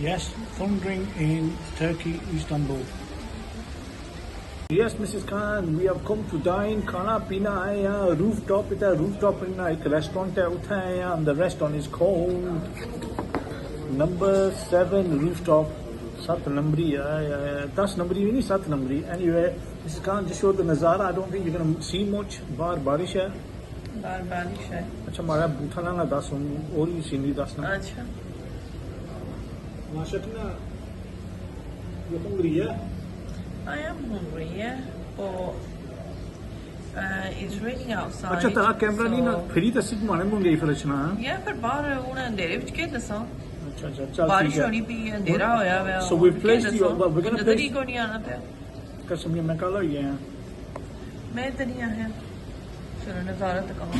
Yes, thundering in Turkey, Istanbul. Yes, Mrs. Khan, we have come to dine. Khana pina hai yahan. Rooftop it hai. Rooftop in ek restaurant hai. Uthe hai yahan. And the restaurant is called number 7 rooftop. 7 numberi. 10 numberi nahi 7 numberi. Anyway, Mrs. Khan, just show the nazara. I don't think you're gonna see much. Bahar barish hai. Bahar barish hai. अच्छा हमारा बूथा ना 10 और ही scenery 10 ना. अच्छा. माशाल्लाह. ये Hungary है. I am hungry, yeah, but it's raining outside. अच्छा तेरा कैमरा नहीं ना फिर ही तस्वीर माने मुंगे ही फलचना. Yeah, पर बाहर उन्हें अंधेरे विच के दसा. अच्छा अच्छा चल बारिश होनी भी अंधेरा होया हुआ. So we placed you. We're gonna place. place. को नहीं आना पे. कसम ये मैं कल ही है. मैं तो नहीं आया. चलो नज़ारा तक आओ.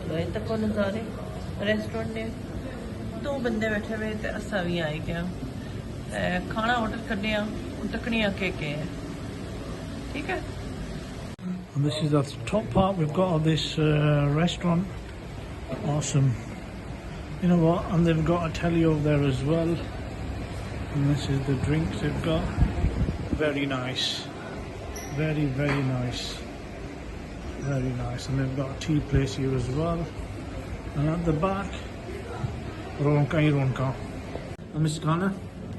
तो इतना को नज़ारे रेस्टोरेंट ने 2 बंदे बैठे हुए थे असा भी आए क्या. खाना ऑर्डर करने तकनिया के ठीक है. And this is the top part we've got of this restaurant. Awesome. You know what? And they've got a telly over there as well. And this is the drinks they've got. Very nice. Very, very nice. Very nice. And they've got a tea place here as well. And at the back, Ronka hi Ronka. Miss Khana?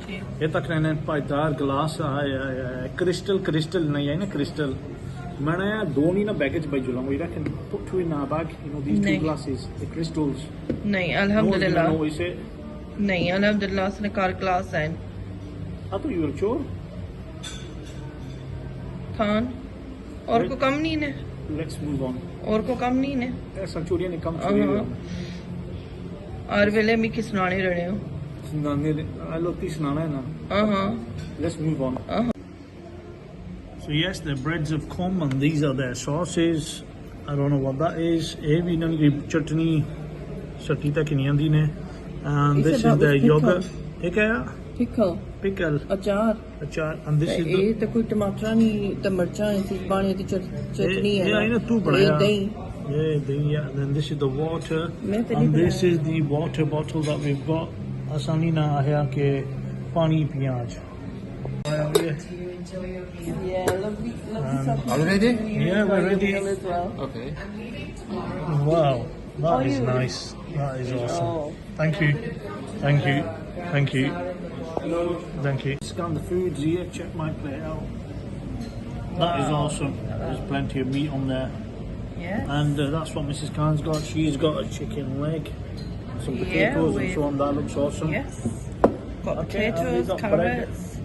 ये तक रहने पायदार गिलास है crystal नहीं है ना crystal मैंने 2 नहीं ना बैगेज भाई जुला मुझे रखन put 2 in a bag you know these 2 glasses the crystals नहीं अल्हम्दुलिल्लाह नहीं अल्हम्दुलिल्लाह उसने कार ग्लास है. I thought you were sure Khan और को कम नहीं ने. let's move on और को कम नहीं ने ऐसा चोरियां नहीं कम चोरी और वेले मी किस नाने रहने हो Let's move on. So yes, the breads have come and these are their sauces. I don't know what that is. Evi nani ki chutney satita kiniyandi ne. And this is the yogurt. Ek hai pickle. Achar. And this is the. ये तो कोई टमाटर नहीं तो मिर्चा है पानी की चटनी है. Yeah, I know too, but yeah. And then this is the water. And this is the water bottle that we've got. आसानी ना आया कि पानी पियाज. Yeah, lovely are we ready? Yeah, we're ready. Okay. Wow, that is nice. That is awesome. Thank you. Scan the foods here. Check my plate out. That is awesome. There's plenty of meat on there. Yeah. And that's what Mrs. Khan's got. She's got a chicken leg. Some potatoes and so on. That looks awesome. Yes. Got potatoes, carrots.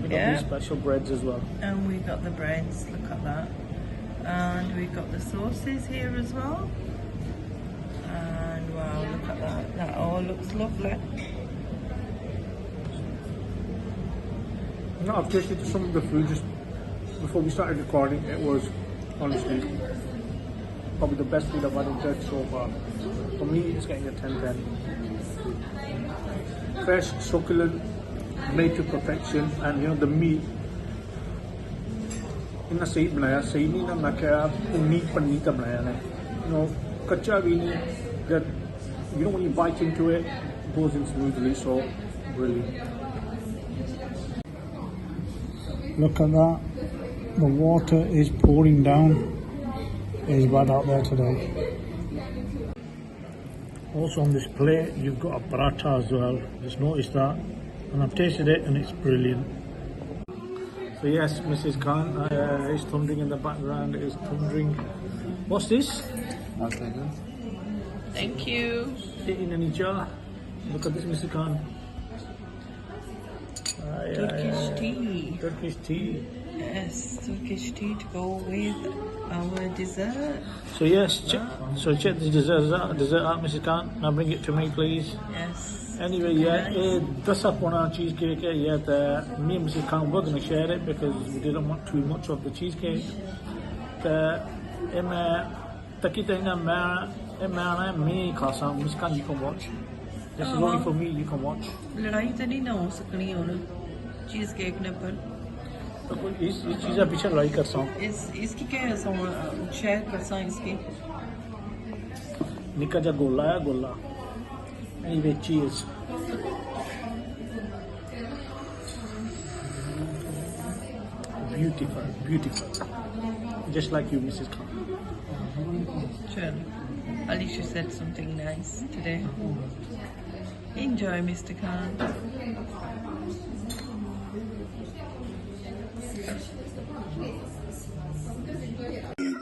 We got these special breads as well. And we got the breads. Look at that. And we got the sauces here as well. And wow, look at that. That all looks lovely. No, I've tasted some of the food just before we started recording. It was honestly probably the best food I've had in Turkey so far. For me, it's getting a 10/10. Fresh, succulent, made to perfection, and you know the meat. इतना सही बनाया सही नहीं ना मैं क्या उन्नी पन्नी का बनाया है. You know, कच्चा भी नहीं. That you know when you bite into it, it goes in smoothly. So brilliant. Look at that. The water is pouring down. It is bad out there today. Also on this plate, you've got a paratha as well. Just noticed that. And I've tasted it and it's brilliant. So yes, Mrs. Khan is thundering in the background. It is thundering. What's this? Thank you. Sitting in a jar. Look at this, Mrs. Khan. Turkish tea. Turkish tea. Yes, Turkish tea to go with our dessert. So yes, check the dessert out, Mrs. Khan. Now bring it to me, please. Yes. Anyway, yeah, dress up on our cheesecake. Yeah, me and Mrs. Khan were going to share it because we didn't want too much of the cheesecake. Me, Khasan, Mrs. Khan, you can watch. This is only for me. You can watch. लड़ाई तो नहीं ना हो सकनी हो ना cheese cake ने पर. तो कोई इस चीज़ का पीछे लड़ाई कर सकूँ. इसकी क्या है शेयर कर सकूँ इसकी. निका जा गोला है गोला. Anyway, cheers. Beautiful, beautiful. Just like you, Mrs. Khan. Sure. Alicia said something nice today. Enjoy, Mr. Khan.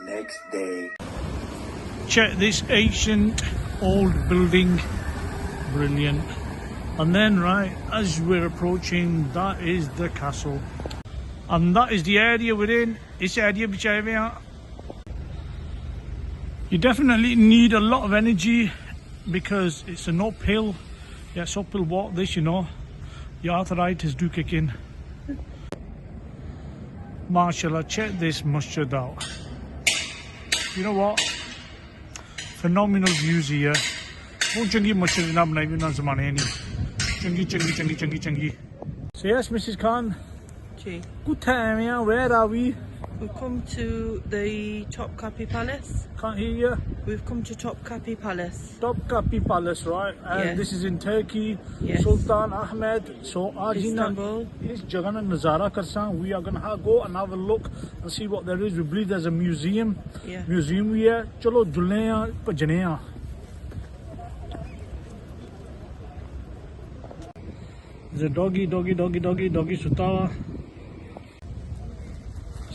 Next day. Check this ancient old building. Brilliant. And then, right, as we're approaching, that is the castle. And that is the area we're in. This area, you definitely need a lot of energy because it's an uphill. Yeah, it's uphill walk this, you know. Your arthritis do kick in. Mashallah, check this masjid out. You know what? Phenomenal views here. So yes, Mrs. Khan, Gee. where are we? We've come to the Topkapi Palace. Can't hear you. We've come to Topkapi Palace. Topkapi Palace, right? And Yes. this is in Turkey. Yes. Sultan Ahmed. So Istanbul. This Jagana Nazara Karsan. We are gonna go and have a look and see what there is. We believe there's a museum. Yeah. Museum here. Chalo Julneya Pajaneya. There's a doggy Sutawa.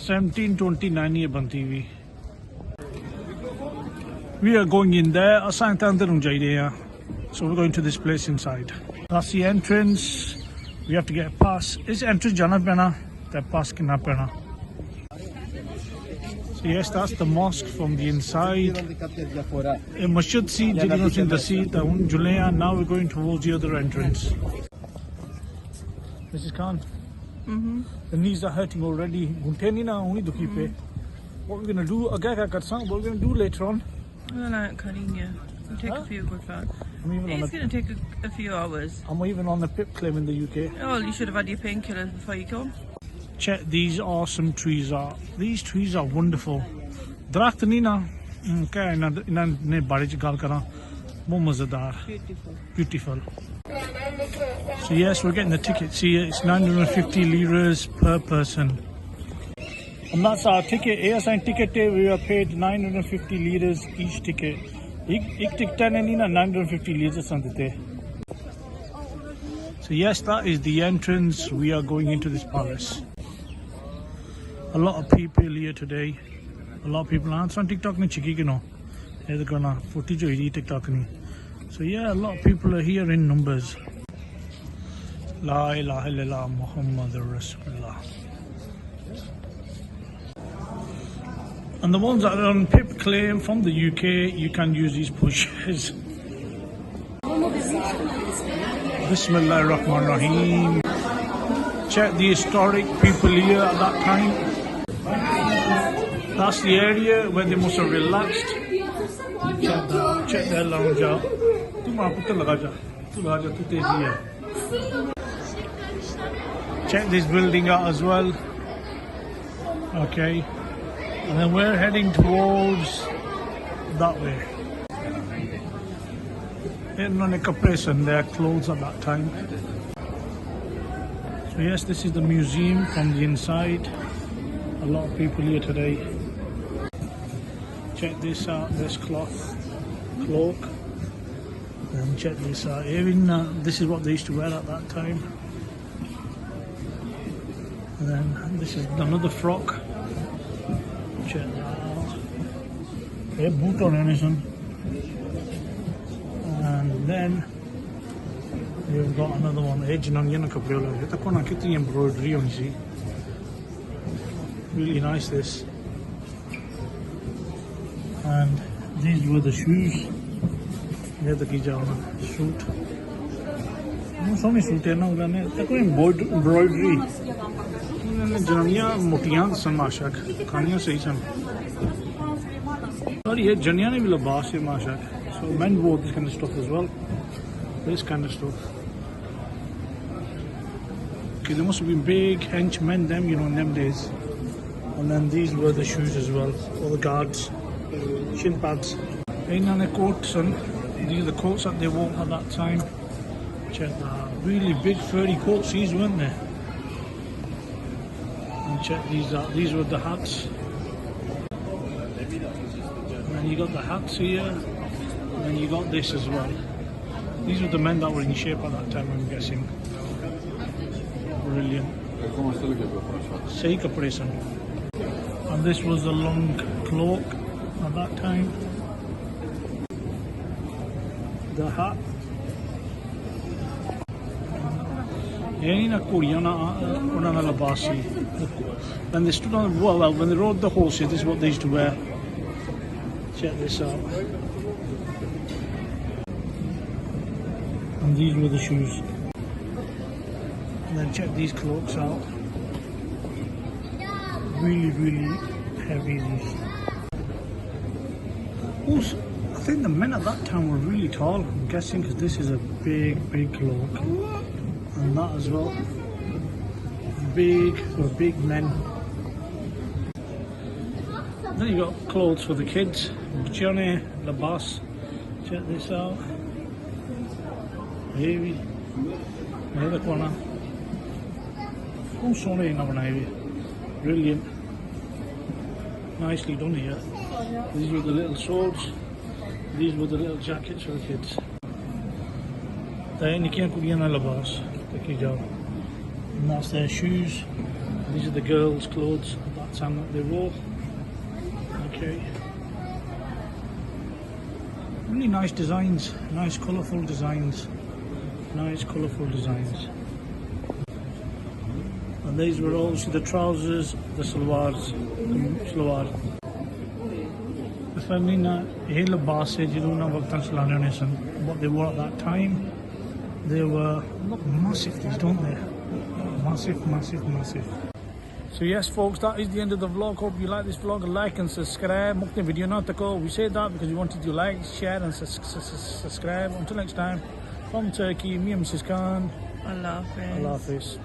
1729 ye banti hui. We are going in there. So we're going to this place inside. That's the entrance. We have to get a pass. Is entrance jana pena? That pass kinna pena. So yes, that's the mosque from the inside. A masjid si jigano sin dasi ta un Julneya. Now we're going towards the other entrance. Mrs. Khan. The knees are hurting already. What we're gonna do? What we're gonna do later on? Well, I'm cutting you. It'll take a few good rounds. It's going to take a few hours. I'm even on the PIP claim in the UK. Oh, you should have had your painkillers before you come. Check these awesome trees out. These trees are wonderful. Drakht nahi na. Kya ina ne bare ch gal karan. Bahut mazedar. Beautiful. Beautiful. So yes, we're getting the tickets here. It's 950 liras per person. And that's our ticket. ASI ticket, we are paid 950 liras each ticket. Ek ticket nahi na 950 liras dete. So yes, that is the entrance. We are going into this palace. A lot of people here today. A lot of people on TikTok ni chiki kino. They're gonna footage of TikTok ni. So yeah, a lot of people are here in numbers. La ilaha illallah Muhammadur Rasulullah. And the ones that are on PIP claim from the UK, you can use these pushers. Bismillah ar-Rahman ar-Rahim. Check the historic people here at that time. That's the area where they must have relaxed. Check their lounge out. Check this building out as well. Okay. And then we're heading towards that way. And their clothes at that time. So yes, this is the museum from the inside. A lot of people here today. Check this out, this cloak. And check this out. Even this is what they used to wear at that time. And then this is another frock. Check that out. A boot on anything. And then we've got another one. Embroidery on, you see. Really nice this. And these were the shoes. Yeah, the kijama suit. So many suits now. Embroidery. Jananiya motiyan san mashak. Khaniya sahi san. Or ye janiya ne bhi labas hai mashak. So men wore this kind of stuff as well. This kind of stuff. Okay, there must have been big hench men them, you know, in them days. And then these were the shoes as well. All the guards. Shin pads. Inna ne coat son. These are the coats that they wore at that time. Check that. Really big furry coats these, weren't they? And check these out. These were the hats. And then you got the hats here. And then you got this as well. These were the men that were in shape at that time, I'm guessing. Brilliant. Sahi kapde san. And this was a long cloak at that time. The hat. When they stood on, well, when they rode the horses, this is what they used to wear. Check this out. And these were the shoes. And then check these cloaks out. Really, really heavy these. Also, I think the men at that time were really tall, I'm guessing, because this is a big, big cloak. And that as well. Big, for big men. Then you got clothes for the kids. Johnny, Labas. Check this out. Heavy. Another corner. Oh, sorry, brilliant. Nicely done here. These were the little swords. These were the little jackets for the kids. And that's their shoes. These are the girls' clothes at that time that they wore. Okay. Really nice designs, nice colourful designs. Nice colourful designs. And these were also the trousers, the salwars. Salwar. What they wore at that time, they were massive, these, don't they? Massive, massive, massive. So yes folks, that is the end of the vlog. Hope you like this vlog. Like and subscribe. Video not to go. We say that because we wanted you to like, share and subscribe. Until next time, from Turkey, me and Mrs. Khan. Allah Hafiz. Allah Hafiz.